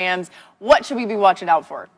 Rams. What should we be watching out for?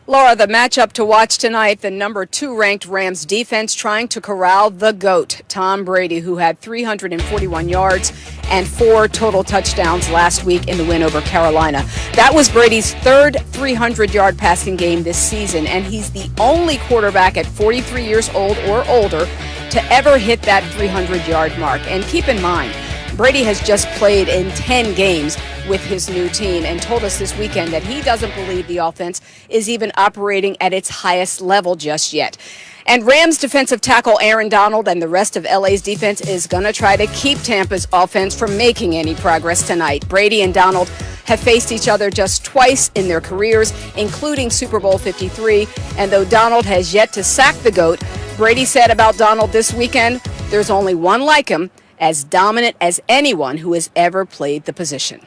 Laura, the matchup to watch tonight, the number 2 ranked Rams defense trying to corral the GOAT, Tom Brady, who had 341 yards and 4 total touchdowns last week in the win over Carolina. That was Brady's third 300-yard passing game this season, and he's the only quarterback at 43 years old or older to ever hit that 300-yard mark. And keep in mind, Brady has just played in 10 games with his new team and told us this weekend that he doesn't believe the offense is even operating at its highest level just yet. And Rams defensive tackle Aaron Donald and the rest of LA's defense is going to try to keep Tampa's offense from making any progress tonight. Brady and Donald have faced each other just twice in their careers, including Super Bowl 53. And though Donald has yet to sack the GOAT, Brady said about Donald this weekend, there's only one like him, as dominant as anyone who has ever played the position.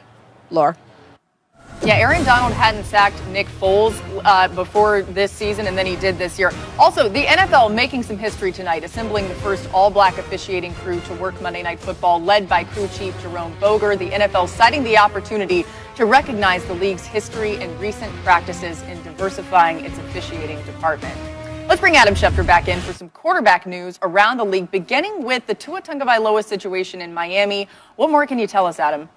Laura? Yeah, Aaron Donald hadn't sacked Nick Foles before this season, and then he did this year. Also, the NFL making some history tonight, assembling the first all-black officiating crew to work Monday Night Football, led by crew chief Jerome Boger. The NFL citing the opportunity to recognize the league's history and recent practices in diversifying its officiating department. Let's bring Adam Schefter back in for some quarterback news around the league, beginning with the Tua Tagovailoa situation in Miami. What more can you tell us, Adam?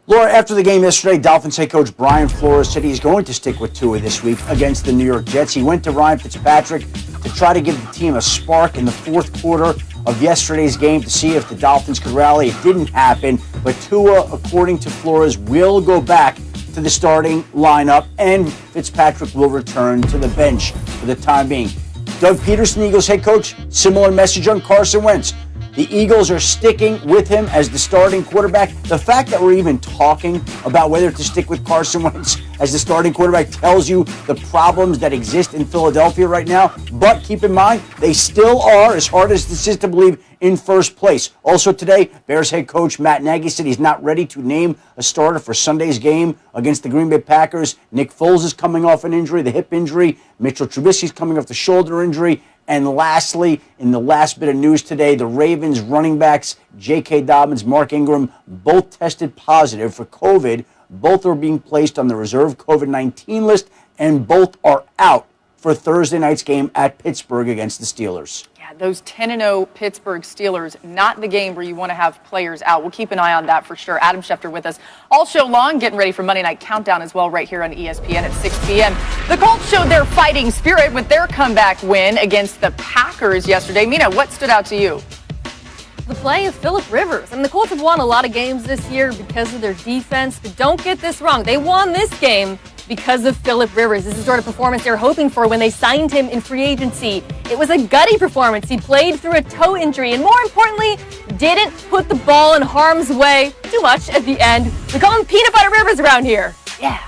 Laura, after the game yesterday, Dolphins head coach Brian Flores said he's going to stick with Tua this week against the New York Jets. He went to Ryan Fitzpatrick to try to give the team a spark in the fourth quarter of yesterday's game to see if the Dolphins could rally. It didn't happen, but Tua, according to Flores, will go back to the starting lineup, and Fitzpatrick will return to the bench for the time being. Doug Peterson, Eagles head coach, similar message on Carson Wentz. The Eagles are sticking with him as the starting quarterback. The fact that we're even talking about whether to stick with Carson Wentz as the starting quarterback tells you the problems that exist in Philadelphia right now. But keep in mind, they still are, as hard as this is to believe, in first place. Also today, Bears head coach Matt Nagy said he's not ready to name a starter for Sunday's game against the Green Bay Packers. Nick Foles is coming off an injury, the hip injury. Mitchell Trubisky's coming off the shoulder injury. And lastly, in the last bit of news today, the Ravens running backs, J.K. Dobbins, Mark Ingram, both tested positive for COVID. Both are being placed on the reserve COVID-19 list, and both are out for Thursday night's game at Pittsburgh against the Steelers. Yeah, those 10-0 Pittsburgh Steelers, not the game where you want to have players out. We'll keep an eye on that for sure. Adam Schefter with us all show long, getting ready for Monday Night Countdown as well right here on ESPN at 6 p.m. The Colts showed their fighting spirit with their comeback win against the Packers yesterday. Mina, what stood out to you? The play of Phillip Rivers. And the Colts have won a lot of games this year because of their defense, but don't get this wrong. They won this game because of Phillip Rivers. This is the sort of performance they were hoping for when they signed him in free agency. It was a gutty performance. He played through a toe injury and, more importantly, didn't put the ball in harm's way too much at the end. We call him Peanut Butter Rivers around here. Yeah.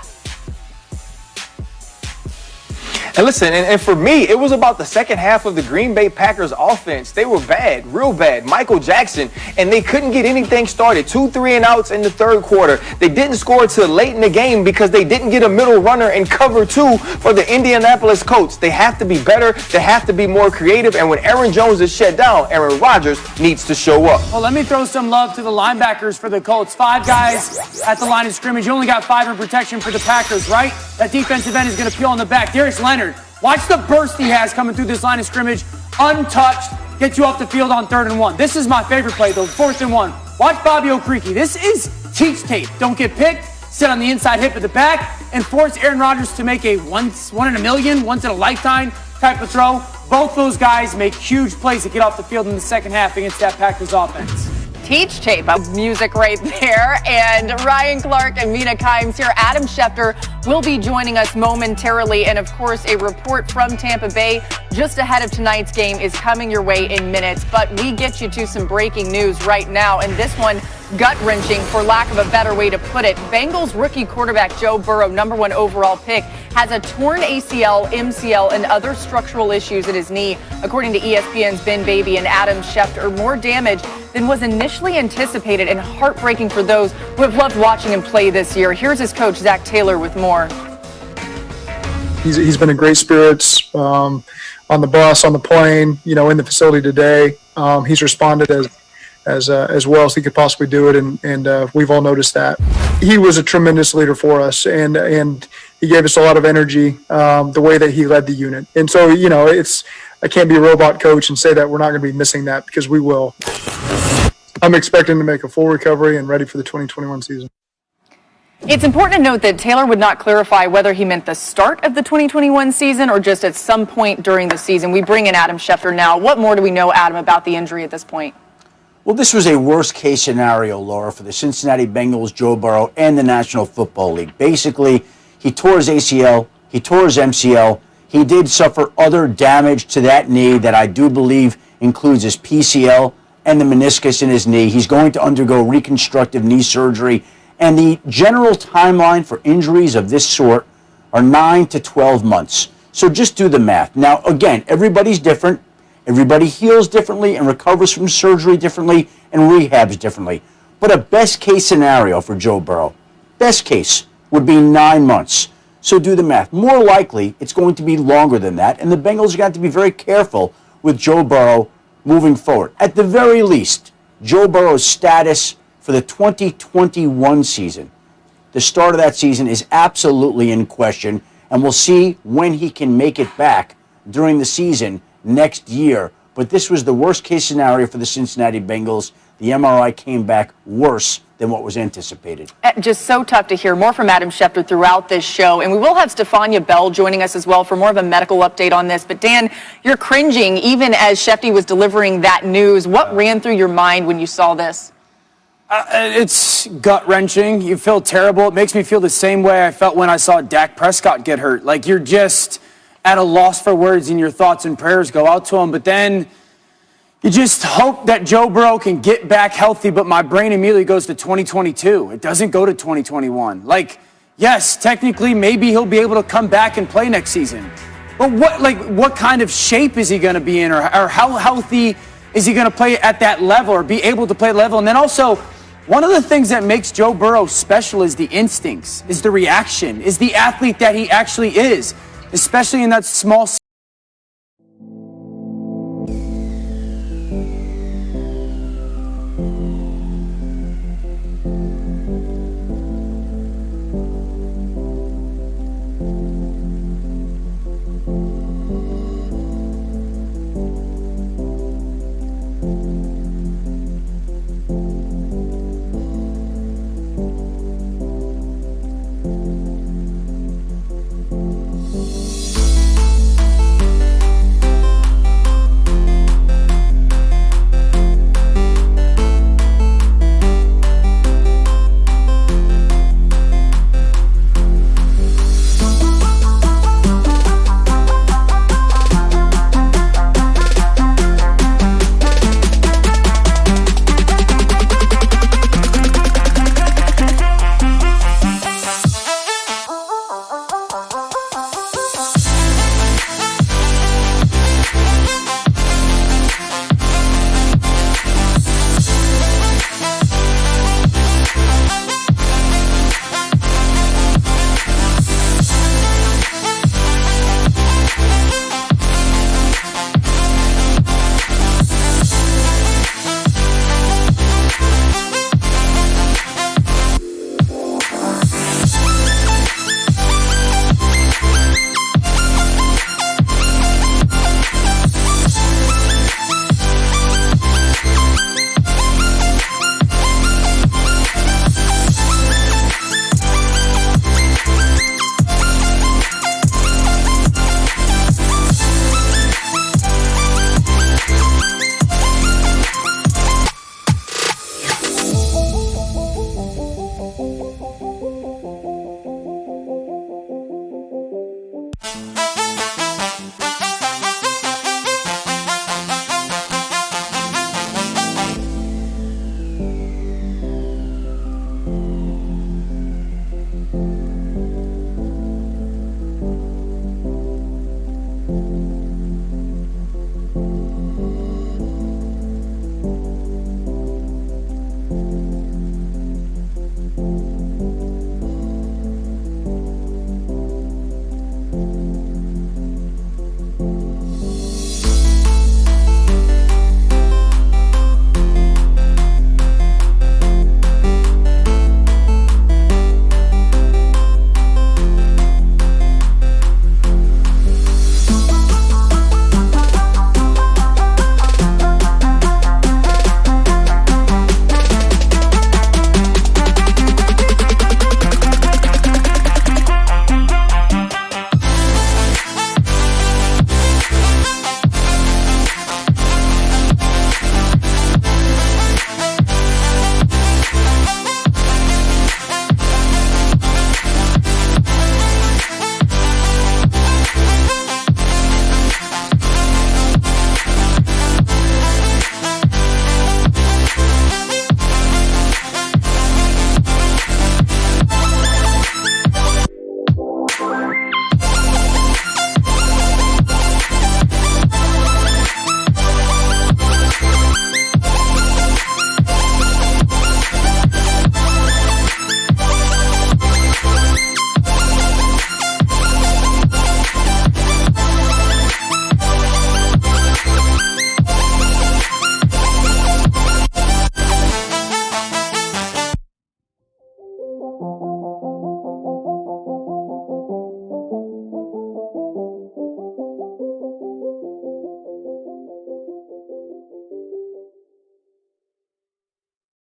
And listen, and for me, it was about the second half of the Green Bay Packers offense. They were bad, real bad. Michael Jackson, and they couldn't get anything started. 2 3-and-outs in the third quarter. They didn't score till late in the game because they didn't get a middle runner in cover 2 for the Indianapolis Colts. They have to be better. They have to be more creative. And when Aaron Jones is shut down, Aaron Rodgers needs to show up. Well, let me throw some love to the linebackers for the Colts. 5 guys at the line of scrimmage. You only got 5 in protection for the Packers, right? That defensive end is going to peel in the back. Darius Leonard, watch the burst he has coming through this line of scrimmage, untouched, get you off the field on 3rd and 1. This is my favorite play, though, 4th and 1. Watch Bobby Okereke. This is teach tape. Don't get picked, sit on the inside hip of the back, and force Aaron Rodgers to make a one in a million, once in a lifetime type of throw. Both those guys make huge plays to get off the field in the second half against that Packers offense. Teach tape of music right there. And Ryan Clark and Mina Kimes here. Adam Schefter will be joining us momentarily. And, of course, a report from Tampa Bay just ahead of tonight's game is coming your way in minutes. But we get you to some breaking news right now. And this one, gut-wrenching, for lack of a better way to put it. Bengals rookie quarterback Joe Burrow, number 1 overall pick, has a torn ACL, MCL, and other structural issues in his knee, according to ESPN's Ben Baby and Adam Schefter. More damage than was initially anticipated, and heartbreaking for those who have loved watching him play this year. Here's his coach, Zach Taylor, with more. He's been in great spirits on the bus, on the plane, in the facility today. He's responded as well as he could possibly do it, and we've all noticed that. He was a tremendous leader for us, and he gave us a lot of energy, the way that he led the unit. And so, I can't be a robot coach and say that we're not going to be missing that, because we will. I'm expecting to make a full recovery and ready for the 2021 season. It's important to note that Taylor would not clarify whether he meant the start of the 2021 season or just at some point during the season. We bring in Adam Schefter now. What more do we know, Adam, about the injury at this point? Well, this was a worst-case scenario, Laura, for the Cincinnati Bengals, Joe Burrow, and the National Football League. Basically, he tore his ACL, he tore his MCL. He did suffer other damage to that knee that I do believe includes his PCL and the meniscus in his knee. He's going to undergo reconstructive knee surgery. And the general timeline for injuries of this sort are 9 to 12 months. So just do the math. Now, again, everybody's different. Everybody heals differently and recovers from surgery differently and rehabs differently. But a best case scenario for Joe Burrow, best case, would be 9 months. So do the math. More likely, it's going to be longer than that. And the Bengals are going to have to be very careful with Joe Burrow moving forward. At the very least, Joe Burrow's status for the 2021 season, the start of that season is absolutely in question, and we'll see when he can make it back during the season next year. But this was the worst case scenario for the Cincinnati Bengals. The MRI came back worse than what was anticipated. Just so tough to hear. More from Adam Schefter throughout this show. And we will have Stefania Bell joining us as well for more of a medical update on this. But Dan, you're cringing even as Schefter was delivering that news. What ran through your mind when you saw this? It's gut-wrenching. You feel terrible. It makes me feel the same way I felt when I saw Dak Prescott get hurt. Like, you're just at a loss for words, and your thoughts and prayers go out to him. But then you just hope that Joe Burrow can get back healthy, but my brain immediately goes to 2022. It doesn't go to 2021. Like, yes, technically, maybe he'll be able to come back and play next season. But what kind of shape is he going to be in, or how healthy is he going to play at that level or be able to play at level? And then also, one of the things that makes Joe Burrow special is the instincts, is the reaction, is the athlete that he actually is, especially in that small